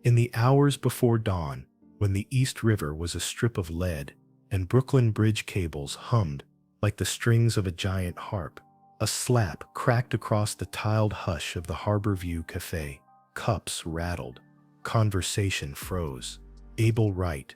In the hours before dawn, when the East River was a strip of lead and Brooklyn Bridge cables hummed like the strings of a giant harp, a slap cracked across the tiled hush of the Harbor View Café. Cups rattled. Conversation froze. Abel Wright,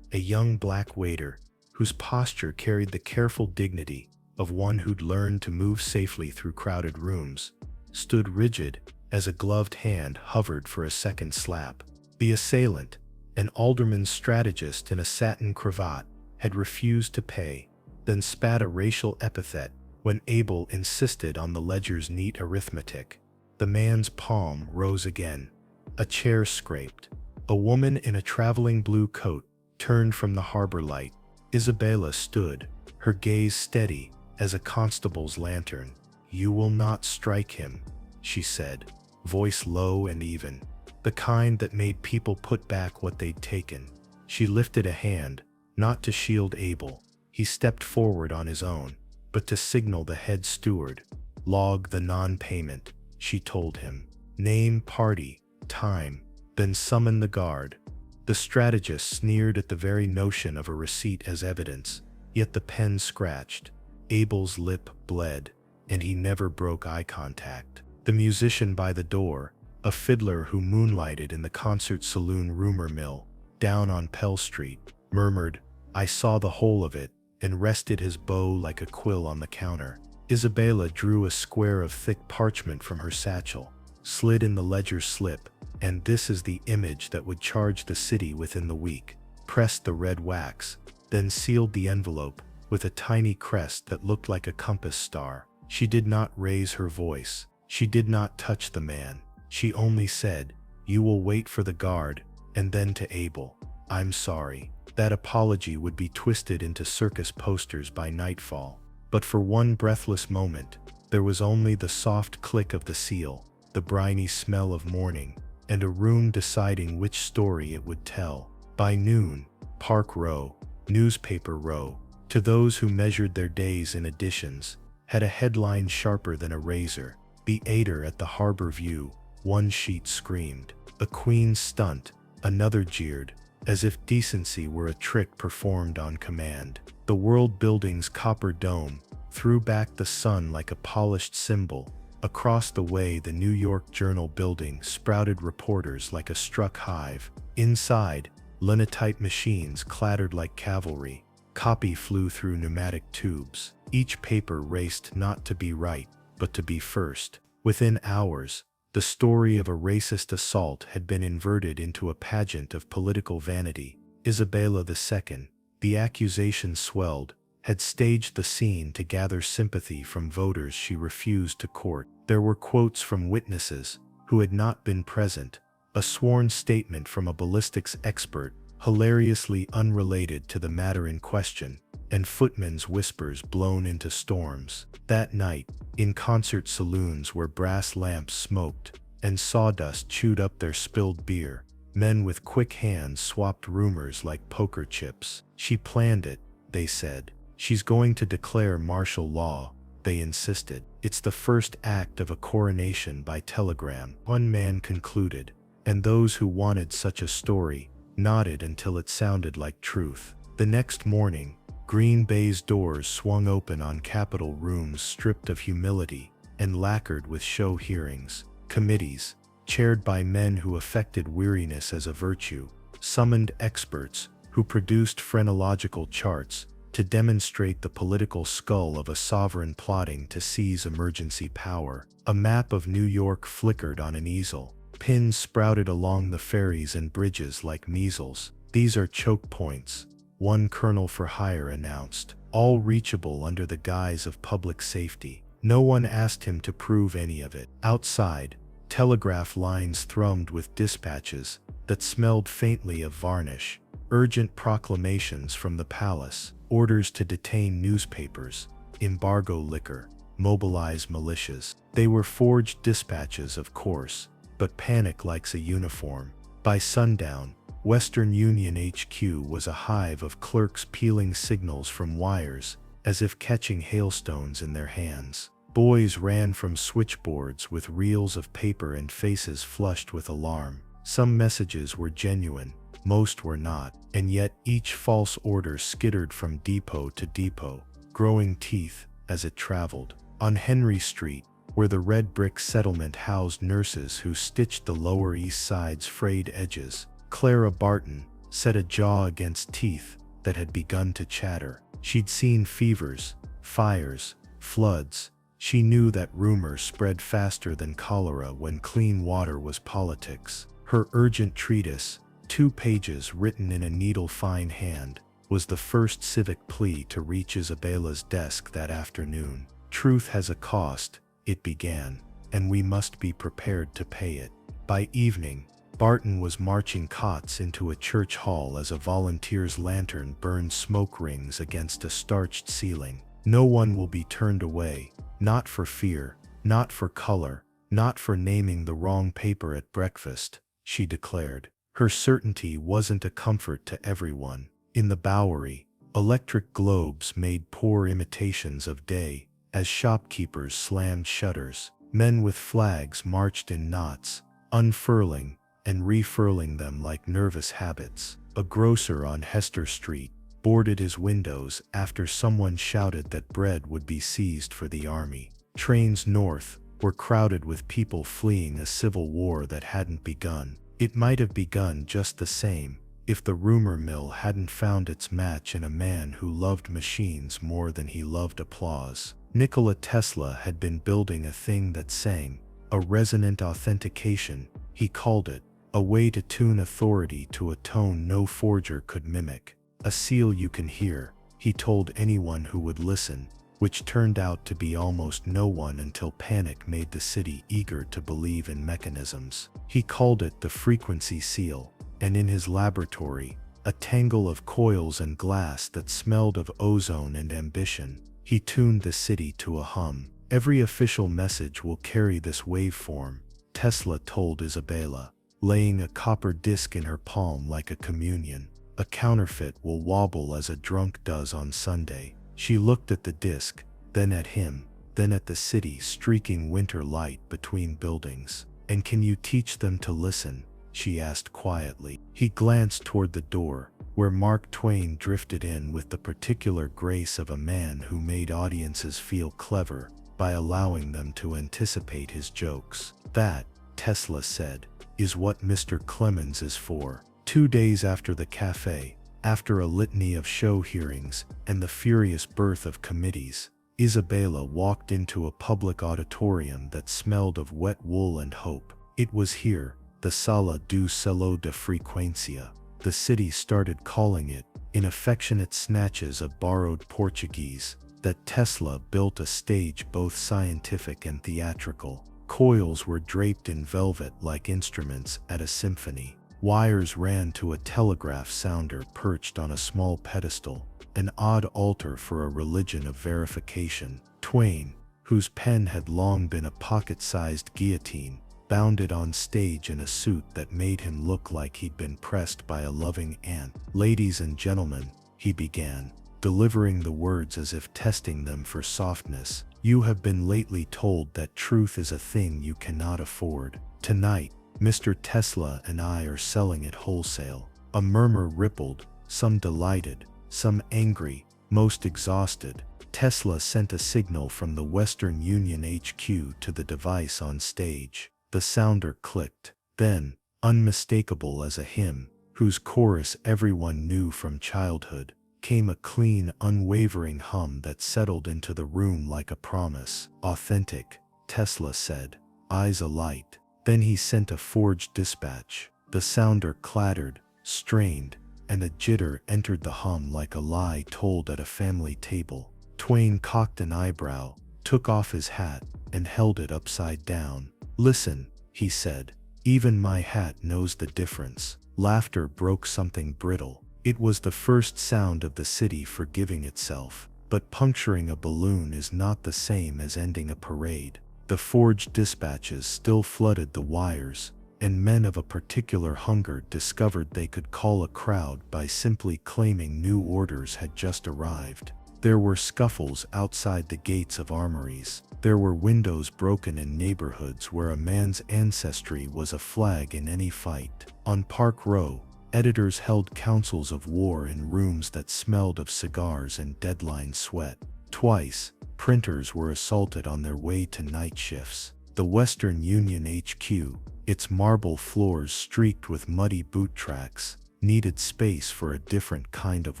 a young black waiter whose posture carried the careful dignity of one who'd learned to move safely through crowded rooms, stood rigid as a gloved hand hovered for a second slap. The assailant, an alderman's strategist in a satin cravat, had refused to pay, then spat a racial epithet when Abel insisted on the ledger's neat arithmetic. The man's palm rose again. A chair scraped. A woman in a traveling blue coat turned from the harbor light. Isabela stood, her gaze steady as a constable's lantern. "You will not strike him," she said, voice low and even, the kind that made people put back what they'd taken. She lifted a hand, not to shield Abel. He stepped forward on his own, but to signal the head steward. "Log the non-payment," she told him. "Name, party, time, then summon the guard." The strategist sneered at the very notion of a receipt as evidence, yet the pen scratched. Abel's lip bled, and he never broke eye contact. The musician by the door, a fiddler who moonlighted in the concert saloon rumor mill down on Pell Street, murmured, "I saw the whole of it," and rested his bow like a quill on the counter. Isabela drew a square of thick parchment from her satchel, slid in the ledger slip, and "This is the image that would charge the city within the week," pressed the red wax, then sealed the envelope with a tiny crest that looked like a compass star. She did not raise her voice. She did not touch the man. She only said, "You will wait for the guard," and then to Abel, "I'm sorry." That apology would be twisted into circus posters by nightfall. But for one breathless moment, there was only the soft click of the seal, the briny smell of morning, and a room deciding which story it would tell. By noon, Park Row, Newspaper Row, to those who measured their days in editions, had a headline sharper than a razor. "The Aider at the Harbor View," one sheet screamed. "A Queen's stunt," another jeered, as if decency were a trick performed on command. The World Building's copper dome threw back the sun like a polished cymbal. Across the way, the New York Journal building sprouted reporters like a struck hive. Inside, linotype machines clattered like cavalry. Copy flew through pneumatic tubes. Each paper raced not to be right, but to be first. Within hours, the story of a racist assault had been inverted into a pageant of political vanity. Isabela II, the accusation swelled, had staged the scene to gather sympathy from voters she refused to court. There were quotes from witnesses who had not been present, a sworn statement from a ballistics expert, hilariously unrelated to the matter in question, and footmen's whispers blown into storms. That night, in concert saloons where brass lamps smoked and sawdust chewed up their spilled beer, men with quick hands swapped rumors like poker chips. "She planned it," they said. "She's going to declare martial law," they insisted. "It's the first act of a coronation by telegram," one man concluded, and those who wanted such a story nodded until it sounded like truth. The next morning, Green Bay's doors swung open on Capitol rooms stripped of humility and lacquered with show hearings. Committees, chaired by men who affected weariness as a virtue, summoned experts who produced phrenological charts to demonstrate the political skull of a sovereign plotting to seize emergency power. A map of New York flickered on an easel. Pins sprouted along the ferries and bridges like measles. "These are choke points," one colonel for hire announced, "all reachable under the guise of public safety." No one asked him to prove any of it. Outside, telegraph lines thrummed with dispatches that smelled faintly of varnish, urgent proclamations from the palace, orders to detain newspapers, embargo liquor, mobilize militias. They were forged dispatches, of course, but panic likes a uniform. By sundown, Western Union HQ was a hive of clerks peeling signals from wires, as if catching hailstones in their hands. Boys ran from switchboards with reels of paper and faces flushed with alarm. Some messages were genuine, most were not, and yet each false order skittered from depot to depot, growing teeth as it traveled. On Henry Street, where the red brick settlement housed nurses who stitched the Lower East Side's frayed edges, Clara Barton set a jaw against teeth that had begun to chatter. She'd seen fevers, fires, floods. She knew that rumor spread faster than cholera when clean water was politics. Her urgent treatise, 2 pages written in a needle-fine hand, was the first civic plea to reach Isabela's desk that afternoon. Truth has a cost, it began, and we must be prepared to pay it. By evening, Barton was marching cots into a church hall as a volunteer's lantern burned smoke rings against a starched ceiling. No one will be turned away, not for fear, not for color, not for naming the wrong paper at breakfast, she declared. Her certainty wasn't a comfort to everyone. In the Bowery, electric globes made poor imitations of day as shopkeepers slammed shutters. Men with flags marched in knots, unfurling and refurling them like nervous habits. A grocer on Hester Street boarded his windows after someone shouted that bread would be seized for the army. Trains north were crowded with people fleeing a civil war that hadn't begun. It might have begun just the same if the rumor mill hadn't found its match in a man who loved machines more than he loved applause. Nikola Tesla had been building a thing that sang, a resonant authentication, he called it, a way to tune authority to a tone no forger could mimic. A seal you can hear, he told anyone who would listen, which turned out to be almost no one until panic made the city eager to believe in mechanisms. He called it the frequency seal, and in his laboratory, a tangle of coils and glass that smelled of ozone and ambition, he tuned the city to a hum. Every official message will carry this waveform, Tesla told Isabela, laying a copper disc in her palm like a communion. A counterfeit will wobble as a drunk does on Sunday. She looked at the disc, then at him, then at the city streaking winter light between buildings. And can you teach them to listen? She asked quietly. He glanced toward the door, where Mark Twain drifted in with the particular grace of a man who made audiences feel clever by allowing them to anticipate his jokes. That, Tesla said, is what Mr. Clemens is for. 2 days after the Café, after a litany of show hearings and the furious birth of committees, Isabela walked into a public auditorium that smelled of wet wool and hope. It was here, the Sala do Selo de Frequência, the city started calling it, in affectionate snatches of borrowed Portuguese, that Tesla built a stage both scientific and theatrical. Coils were draped in velvet like instruments at a symphony. Wires ran to a telegraph sounder perched on a small pedestal, an odd altar for a religion of verification. Twain, whose pen had long been a pocket-sized guillotine, bounded on stage in a suit that made him look like he'd been pressed by a loving ant. "Ladies and gentlemen," he began, delivering the words as if testing them for softness, "you have been lately told that truth is a thing you cannot afford. Tonight, Mr. Tesla and I are selling it wholesale." A murmur rippled, some delighted, some angry, most exhausted. Tesla sent a signal from the Western Union HQ to the device on stage. The sounder clicked. Then, unmistakable as a hymn, whose chorus everyone knew from childhood, came a clean, unwavering hum that settled into the room like a promise. "Authentic," Tesla said, eyes alight. Then he sent a forged dispatch. The sounder clattered, strained, and a jitter entered the hum like a lie told at a family table. Twain cocked an eyebrow, took off his hat, and held it upside down. "Listen," he said, "even my hat knows the difference." Laughter broke something brittle. It was the first sound of the city forgiving itself. But puncturing a balloon is not the same as ending a parade. The forged dispatches still flooded the wires, and men of a particular hunger discovered they could call a crowd by simply claiming new orders had just arrived. There were scuffles outside the gates of armories. There were windows broken in neighborhoods where a man's ancestry was a flag in any fight. On Park Row, editors held councils of war in rooms that smelled of cigars and deadline sweat. Twice, printers were assaulted on their way to night shifts. The Western Union HQ, its marble floors streaked with muddy boot tracks, needed space for a different kind of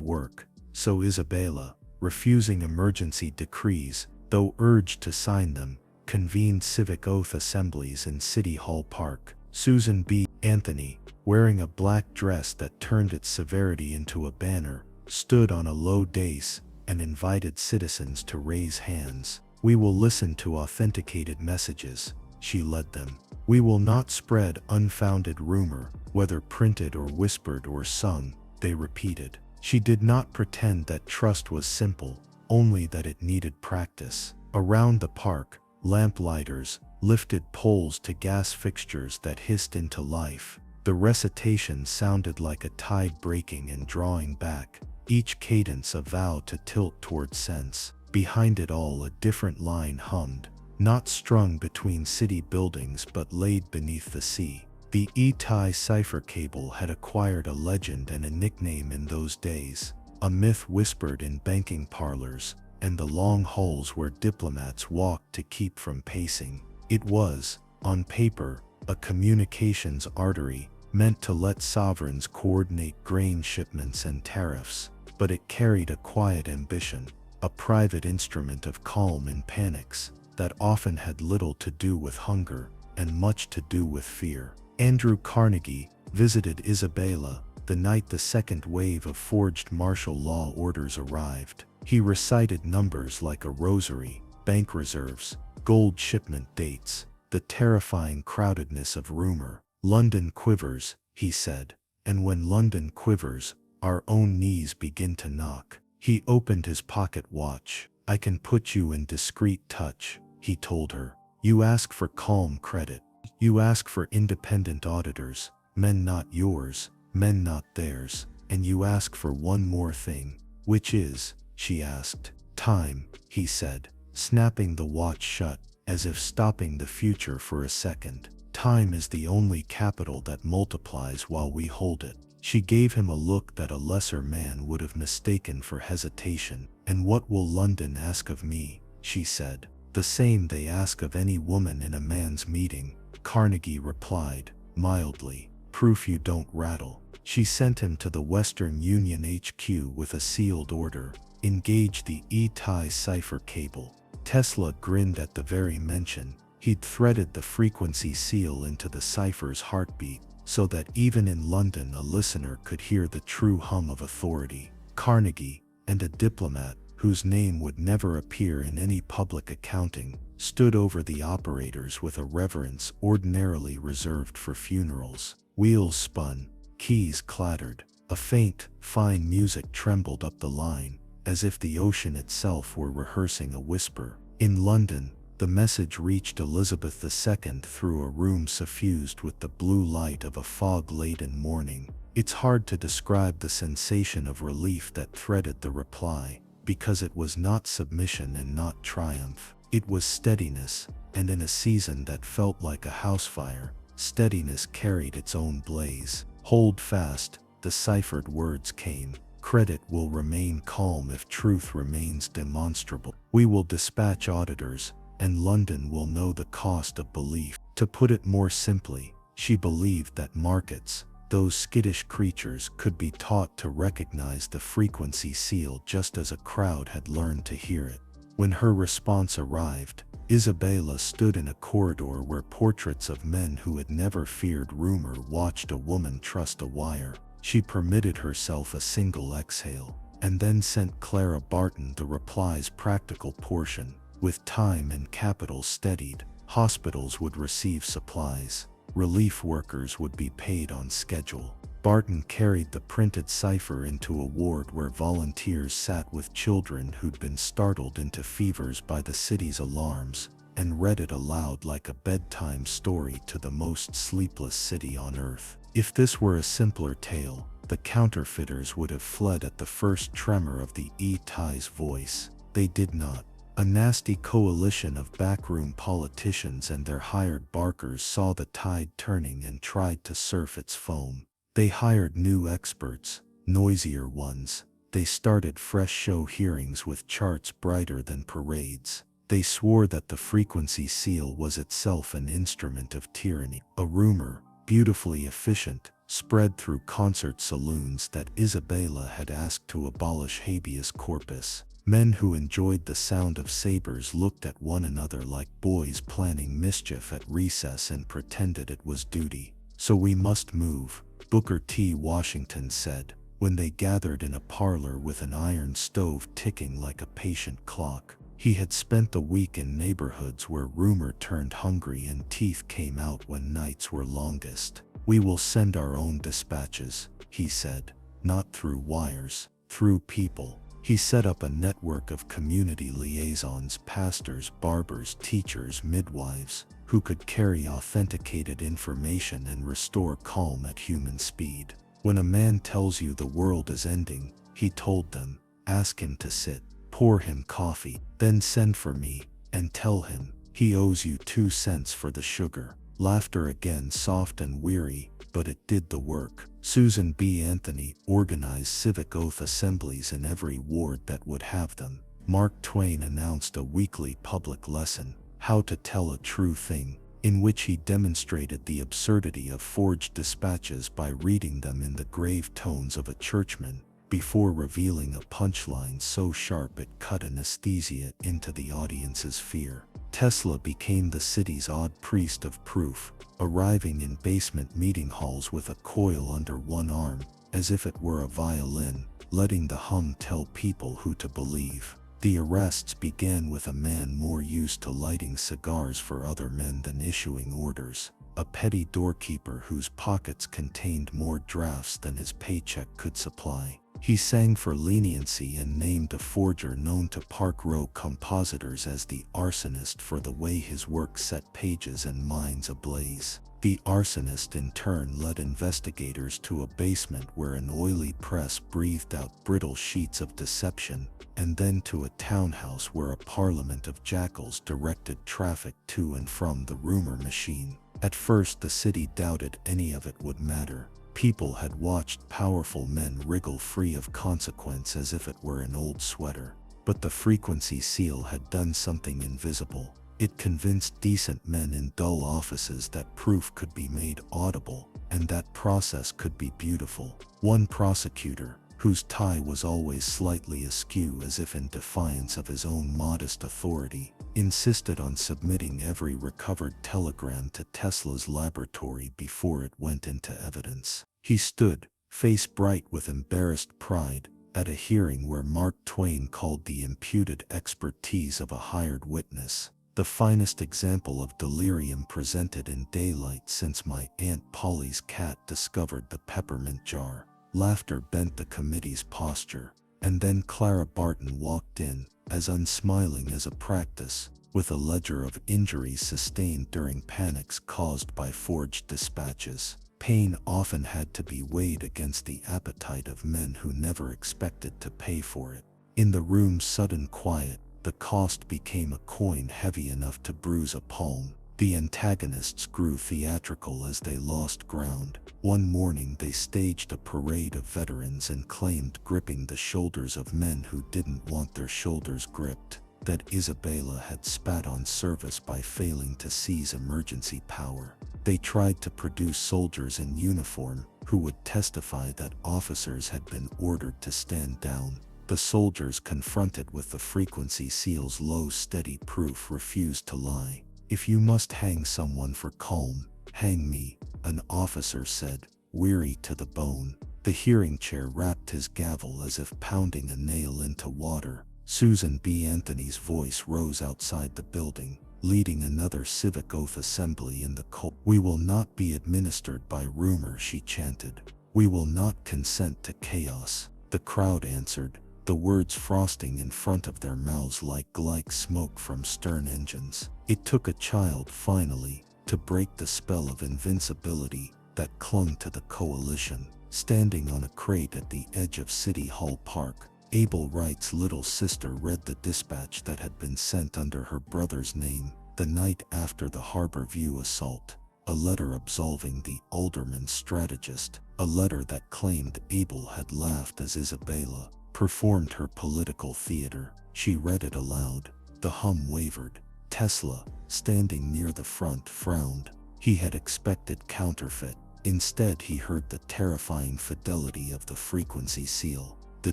work. So Isabela, refusing emergency decrees, though urged to sign them, convened civic oath assemblies in City Hall Park. Susan B. Anthony, wearing a black dress that turned its severity into a banner, stood on a low dais and invited citizens to raise hands. "We will listen to authenticated messages," she led them. "We will not spread unfounded rumor, whether printed or whispered or sung," they repeated. She did not pretend that trust was simple, only that it needed practice. Around the park, lamplighters lifted poles to gas fixtures that hissed into life. The recitation sounded like a tide breaking and drawing back, each cadence a vow to tilt toward sense. Behind it all, a different line hummed, not strung between city buildings but laid beneath the sea. The E-tie cipher cable had acquired a legend and a nickname in those days, a myth whispered in banking parlors and the long halls where diplomats walked to keep from pacing. It was, on paper, a communications artery meant to let sovereigns coordinate grain shipments and tariffs, but it carried a quiet ambition, a private instrument of calm in panics that often had little to do with hunger and much to do with fear. Andrew Carnegie visited Isabela the night the second wave of forged martial law orders arrived. He recited numbers like a rosary, bank reserves, gold shipment dates, the terrifying crowdedness of rumor. "London quivers," he said, "and when London quivers, our own knees begin to knock." He opened his pocket watch. "I can put you in discreet touch," he told her. "You ask for calm credit. You ask for independent auditors, men not yours, men not theirs, and you ask for one more thing." "Which is?" she asked. "Time," he said, snapping the watch shut, as if stopping the future for a second. "Time is the only capital that multiplies while we hold it." She gave him a look that a lesser man would have mistaken for hesitation. "And what will London ask of me?" she said. "The same they ask of any woman in a man's meeting," Carnegie replied, mildly. "Proof you don't rattle." She sent him to the Western Union HQ with a sealed order. "Engage the E-tie cipher cable." Tesla grinned at the very mention. He'd threaded the frequency seal into the cipher's heartbeat, so that even in London a listener could hear the true hum of authority. Carnegie, and a diplomat, whose name would never appear in any public accounting, stood over the operators with a reverence ordinarily reserved for funerals. Wheels spun, keys clattered, a faint, fine music trembled up the line, as if the ocean itself were rehearsing a whisper. In London, the message reached Elizabeth II through a room suffused with the blue light of a fog-laden morning. It's hard to describe the sensation of relief that threaded the reply, because it was not submission and not triumph. It was steadiness, and in a season that felt like a house fire, steadiness carried its own blaze. "Hold fast," the ciphered words came. "Credit will remain calm if truth remains demonstrable. We will dispatch auditors, and London will know the cost of belief." To put it more simply, she believed that markets, those skittish creatures, could be taught to recognize the frequency seal just as a crowd had learned to hear it. When her response arrived, Isabela stood in a corridor where portraits of men who had never feared rumor watched a woman trust a wire. She permitted herself a single exhale, and then sent Clara Barton the reply's practical portion. With time and capital steadied, hospitals would receive supplies. Relief workers would be paid on schedule. Barton carried the printed cipher into a ward where volunteers sat with children who'd been startled into fevers by the city's alarms, and read it aloud like a bedtime story to the most sleepless city on earth. If this were a simpler tale, the counterfeiters would have fled at the first tremor of the E-Tie's voice. They did not. A nasty coalition of backroom politicians and their hired barkers saw the tide turning and tried to surf its foam. They hired new experts, noisier ones. They started fresh show hearings with charts brighter than parades. They swore that the frequency seal was itself an instrument of tyranny. A rumor, beautifully efficient, spread through concert saloons that Isabela had asked to abolish habeas corpus. Men who enjoyed the sound of sabers looked at one another like boys planning mischief at recess and pretended it was duty. "So we must move," Booker T. Washington said, when they gathered in a parlor with an iron stove ticking like a patient clock. He had spent the week in neighborhoods where rumor turned hungry and teeth came out when nights were longest. "We will send our own dispatches," he said, "not through wires, through people." He set up a network of community liaisons, pastors, barbers, teachers, midwives, who could carry authenticated information and restore calm at human speed. "When a man tells you the world is ending," he told them, "ask him to sit, pour him coffee, then send for me, and tell him he owes you 2 cents for the sugar." Laughter again, soft and weary, but it did the work. Susan B. Anthony organized civic oath assemblies in every ward that would have them. Mark Twain announced a weekly public lesson, How to Tell a True Thing, in which he demonstrated the absurdity of forged dispatches by reading them in the grave tones of a churchman, before revealing a punchline so sharp it cut anesthesia into the audience's fear. Tesla became the city's odd priest of proof, arriving in basement meeting halls with a coil under one arm, as if it were a violin, letting the hum tell people who to believe. The arrests began with a man more used to lighting cigars for other men than issuing orders, a petty doorkeeper whose pockets contained more drafts than his paycheck could supply. He sang for leniency and named a forger known to Park Row compositors as the arsonist for the way his work set pages and minds ablaze. The arsonist in turn led investigators to a basement where an oily press breathed out brittle sheets of deception, and then to a townhouse where a parliament of jackals directed traffic to and from the rumor machine. At first the city doubted any of it would matter. People had watched powerful men wriggle free of consequence as if it were an old sweater. But the frequency seal had done something invisible. It convinced decent men in dull offices that proof could be made audible, and that process could be beautiful. One prosecutor, whose tie was always slightly askew as if in defiance of his own modest authority, insisted on submitting every recovered telegram to Tesla's laboratory before it went into evidence. He stood, face bright with embarrassed pride, at a hearing where Mark Twain called the imputed expertise of a hired witness the finest example of delirium presented in daylight since my Aunt Polly's cat discovered the peppermint jar. Laughter bent the committee's posture, and then Clara Barton walked in, as unsmiling as a practice, with a ledger of injuries sustained during panics caused by forged dispatches. Pain often had to be weighed against the appetite of men who never expected to pay for it. In the room's sudden quiet, the cost became a coin heavy enough to bruise a palm. The antagonists grew theatrical as they lost ground. One morning they staged a parade of veterans and claimed gripping the shoulders of men who didn't want their shoulders gripped, that Isabela had spat on service by failing to seize emergency power. They tried to produce soldiers in uniform who would testify that officers had been ordered to stand down. The soldiers, confronted with the frequency seal's low, steady proof, refused to lie. "If you must hang someone for calm, hang me," an officer said, weary to the bone. The hearing chair rapped his gavel as if pounding a nail into water. Susan B. Anthony's voice rose outside the building, leading another civic oath assembly in the cold. "We will not be administered by rumor," she chanted. "We will not consent to chaos." The crowd answered, the words frosting in front of their mouths like smoke from stern engines. It took a child, finally, to break the spell of invincibility that clung to the coalition. standing on a crate at the edge of City Hall Park. Abel Wright's little sister read the dispatch that had been sent under her brother's name the night after the Harbor View assault. A letter absolving the alderman strategist. A letter that claimed Abel had laughed as Isabela performed her political theater. She read it aloud. The hum wavered. Tesla, standing near the front, frowned. He had expected counterfeit. Instead, he heard the terrifying fidelity of the frequency seal. The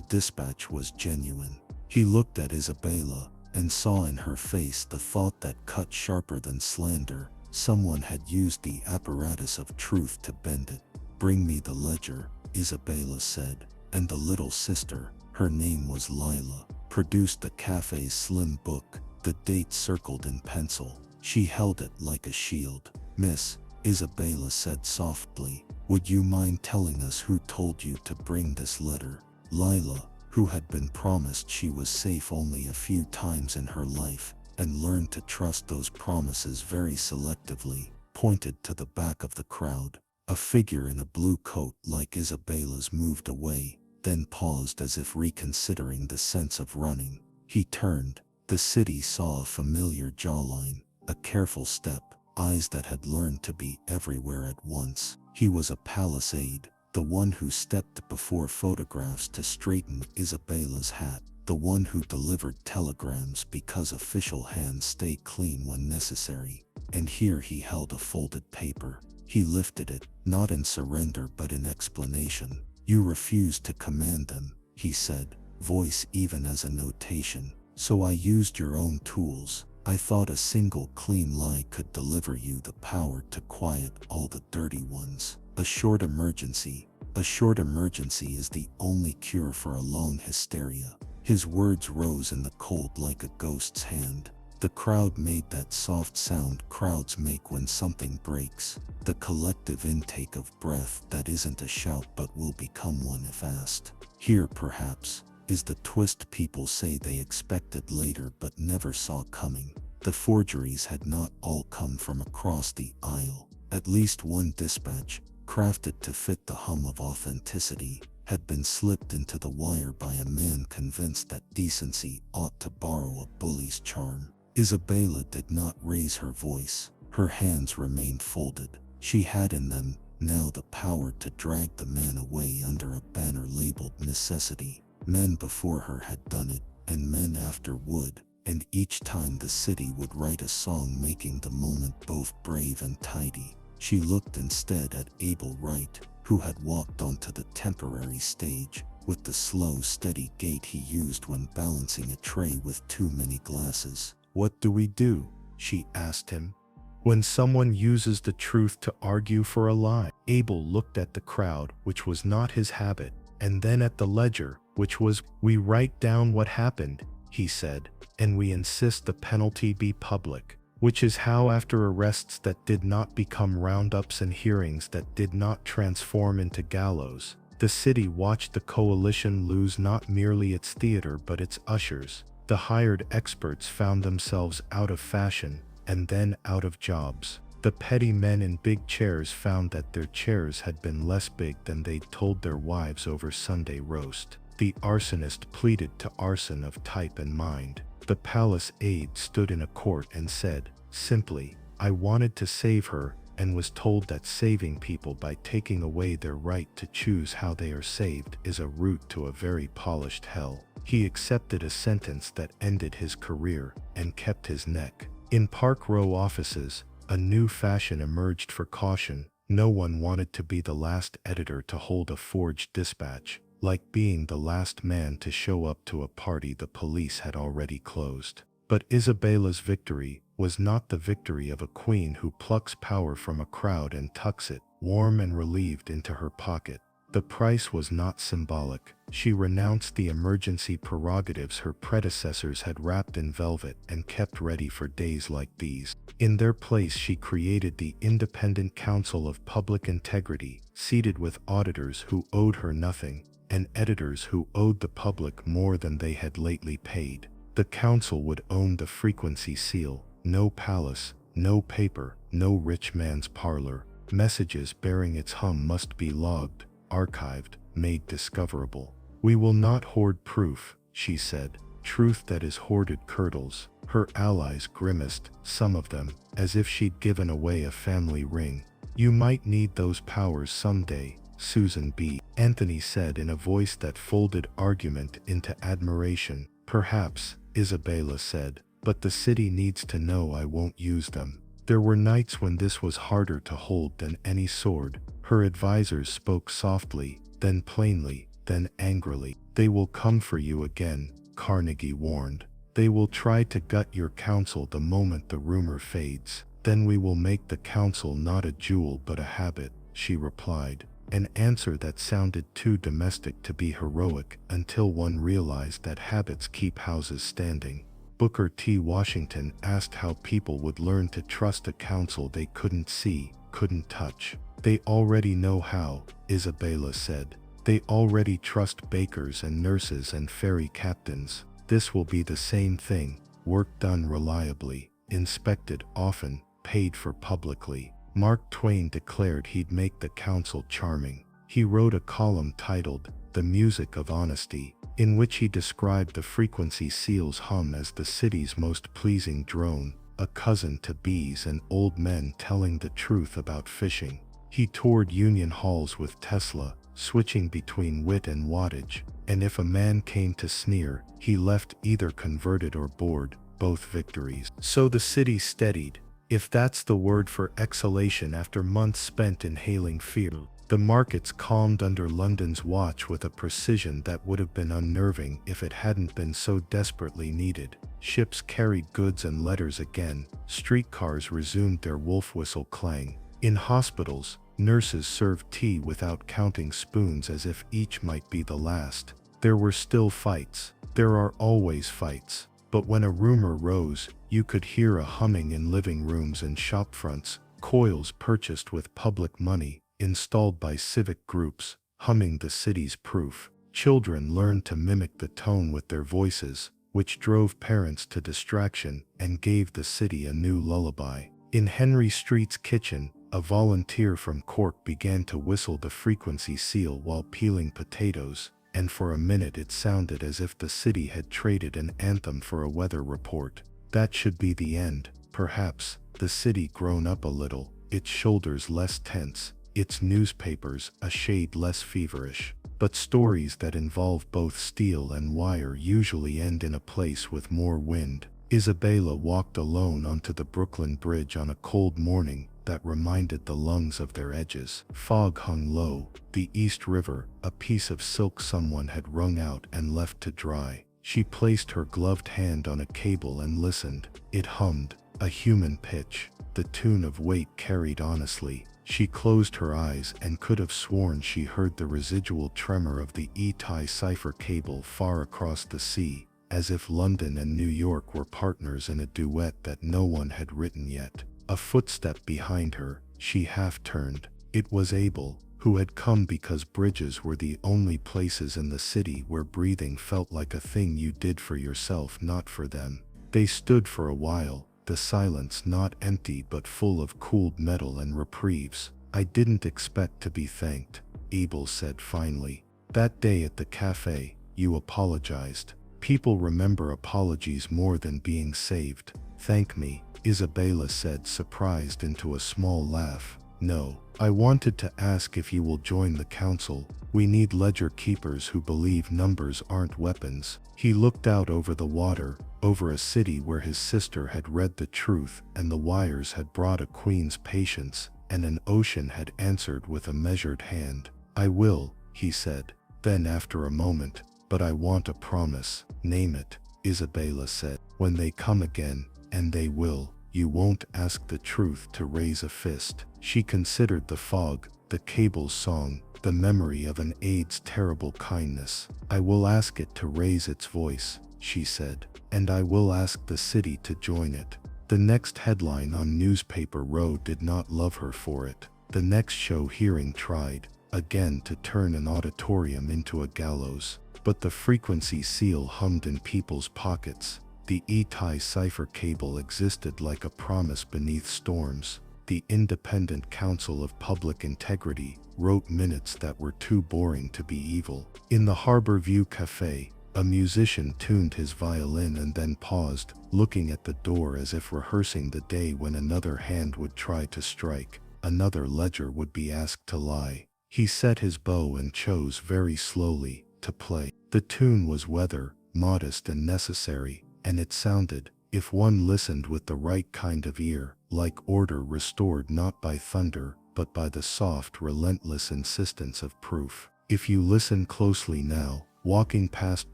dispatch was genuine. He looked at Isabela and saw in her face the thought that cut sharper than slander. Someone had used the apparatus of truth to bend it. "Bring me the ledger," Isabela said, and the little sister, her name was Lila, produced the Café's slim book, the date circled in pencil. She held it like a shield. "Miss," Isabela said softly, "would you mind telling us who told you to bring this letter?" Lila, who had been promised she was safe only a few times in her life, and learned to trust those promises very selectively, pointed to the back of the crowd. A figure in a blue coat like Isabela's moved away, then paused as if reconsidering the sense of running. He turned. The city saw a familiar jawline, a careful step, eyes that had learned to be everywhere at once. He was a palisade, the one who stepped before photographs to straighten Isabela's hat, the one who delivered telegrams because official hands stay clean when necessary. And here he held a folded paper. He lifted it, not in surrender but in explanation. "You refused to command them," he said, voice even as a notation. "So I used your own tools. I thought a single clean lie could deliver you the power to quiet all the dirty ones. A short emergency. A short emergency is the only cure for a long hysteria." His words rose in the cold like a ghost's hand. The crowd made that soft sound crowds make when something breaks. The collective intake of breath that isn't a shout but will become one if asked. Here, perhaps, is the twist people say they expected later but never saw coming. The forgeries had not all come from across the aisle. At least one dispatch, crafted to fit the hum of authenticity, had been slipped into the wire by a man convinced that decency ought to borrow a bully's charm. Isabela did not raise her voice. Her hands remained folded. She had in them now the power to drag the man away under a banner labeled necessity. Men before her had done it, and men after would, and each time the city would write a song making the moment both brave and tidy. She looked instead at Abel Wright, who had walked onto the temporary stage, with the slow, steady gait he used when balancing a tray with too many glasses. "What do we do?" she asked him. "When someone uses the truth to argue for a lie?" Abel looked at the crowd, which was not his habit, and then at the ledger, which was, "We write down what happened," he said, "and we insist the penalty be public." Which is how, after arrests that did not become roundups and hearings that did not transform into gallows, the city watched the coalition lose not merely its theater but its ushers. The hired experts found themselves out of fashion, and then out of jobs. The petty men in big chairs found that their chairs had been less big than they'd told their wives over Sunday roast. The arsonist pleaded to arson of type and mind. The palace aide stood in a court and said, simply, "I wanted to save her," and was told that saving people by taking away their right to choose how they are saved is a route to a very polished hell. He accepted a sentence that ended his career and kept his neck. In Park Row offices, a new fashion emerged for caution. No one wanted to be the last editor to hold a forged dispatch, like being the last man to show up to a party the police had already closed. But Isabela's victory was not the victory of a queen who plucks power from a crowd and tucks it, warm and relieved, into her pocket. The price was not symbolic. She renounced the emergency prerogatives her predecessors had wrapped in velvet and kept ready for days like these. In their place, she created the Independent Council of Public Integrity, seated with auditors who owed her nothing, and editors who owed the public more than they had lately paid. The council would own the frequency seal. No palace, no paper, no rich man's parlor. Messages bearing its hum must be logged, archived, made discoverable. We will not hoard proof, she said. Truth that is hoarded curdles. Her allies grimaced, some of them, as if she'd given away a family ring. You might need those powers someday, Susan B. Anthony said in a voice that folded argument into admiration. Perhaps, Isabela said, but the city needs to know I won't use them. There were nights when this was harder to hold than any sword. Her advisors spoke softly, then plainly, then angrily. They will come for you again, Carnegie warned. They will try to gut your council the moment the rumor fades. Then we will make the council not a jewel but a habit, she replied. An answer that sounded too domestic to be heroic until one realized that habits keep houses standing. Booker T. Washington asked how people would learn to trust a council they couldn't see, couldn't touch. They already know how, Isabela said. They already trust bakers and nurses and ferry captains. This will be the same thing, work done reliably, inspected often, paid for publicly. Mark Twain declared he'd make the council charming. He wrote a column titled, The Music of Honesty, in which he described the frequency seal's hum as the city's most pleasing drone, a cousin to bees and old men telling the truth about fishing. He toured union halls with Tesla, switching between wit and wattage, and if a man came to sneer, he left either converted or bored, both victories. So the city steadied, if that's the word for exhalation after months spent inhaling fear. The markets calmed under London's watch with a precision that would have been unnerving if it hadn't been so desperately needed. Ships carried goods and letters again, streetcars resumed their wolf whistle clang. In hospitals, nurses served tea without counting spoons as if each might be the last. There were still fights. There are always fights. But when a rumor rose, you could hear a humming in living rooms and shop fronts, coils purchased with public money, installed by civic groups, humming the city's proof. Children learned to mimic the tone with their voices, which drove parents to distraction and gave the city a new lullaby. In Henry Street's kitchen, a volunteer from Cork began to whistle the frequency seal while peeling potatoes, and for a minute it sounded as if the city had traded an anthem for a weather report. That should be the end, perhaps, the city grown up a little, its shoulders less tense, its newspapers a shade less feverish. But stories that involve both steel and wire usually end in a place with more wind. Isabela walked alone onto the Brooklyn Bridge on a cold morning that reminded the lungs of their edges. Fog hung low, the East River, a piece of silk someone had wrung out and left to dry. She placed her gloved hand on a cable and listened. It hummed, a human pitch, the tune of weight carried honestly. She closed her eyes and could have sworn she heard the residual tremor of the E-tie cipher cable far across the sea, as if London and New York were partners in a duet that no one had written yet. A footstep behind her, she half turned. It was Abel, who had come because bridges were the only places in the city where breathing felt like a thing you did for yourself, not for them. They stood for a while, the silence not empty but full of cooled metal and reprieves. I didn't expect to be thanked, Abel said finally. That day at the cafe, you apologized. People remember apologies more than being saved. Thank me, Isabela said, surprised into a small laugh. No, I wanted to ask if you will join the council. We need ledger keepers who believe numbers aren't weapons. He looked out over the water, over a city where his sister had read the truth and the wires had brought a queen's patience, and an ocean had answered with a measured hand. I will, he said. Then after a moment, but I want a promise. Name it, Isabela said. When they come again, and they will, you won't ask the truth to raise a fist. She considered the fog, the cable's song, the memory of an aide's terrible kindness. I will ask it to raise its voice, she said, and I will ask the city to join it. The next headline on Newspaper Row did not love her for it. The next show hearing tried, again, to turn an auditorium into a gallows. But the frequency seal hummed in people's pockets. The E-tie cipher cable existed like a promise beneath storms. The Independent Council of Public Integrity wrote minutes that were too boring to be evil. In the Harbor View Café, a musician tuned his violin and then paused, looking at the door as if rehearsing the day when another hand would try to strike, another ledger would be asked to lie. He set his bow and chose very slowly to play. The tune was weather, modest and necessary, and it sounded, if one listened with the right kind of ear, like order restored not by thunder, but by the soft, relentless insistence of proof. If you listen closely now, walking past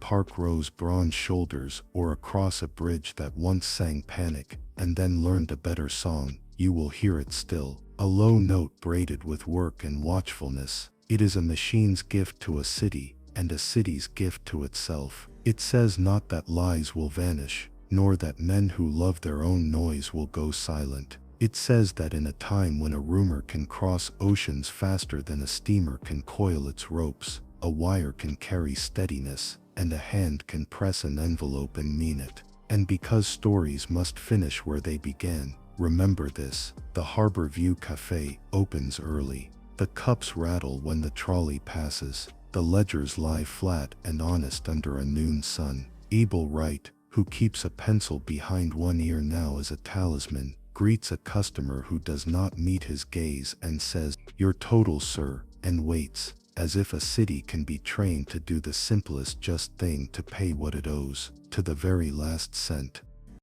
Park Row's bronze shoulders or across a bridge that once sang Panic and then learned a better song, you will hear it still, a low note braided with work and watchfulness. It is a machine's gift to a city and a city's gift to itself. It says not that lies will vanish, nor that men who love their own noise will go silent. It says that in a time when a rumor can cross oceans faster than a steamer can coil its ropes, a wire can carry steadiness, and a hand can press an envelope and mean it. And because stories must finish where they began, remember this: the Harbor View Café opens early. The cups rattle when the trolley passes. The ledgers lie flat and honest under a noon sun. Abel Wright, who keeps a pencil behind one ear now as a talisman, greets a customer who does not meet his gaze and says, "Your total, sir," and waits, as if a city can be trained to do the simplest just thing, to pay what it owes, to the very last cent.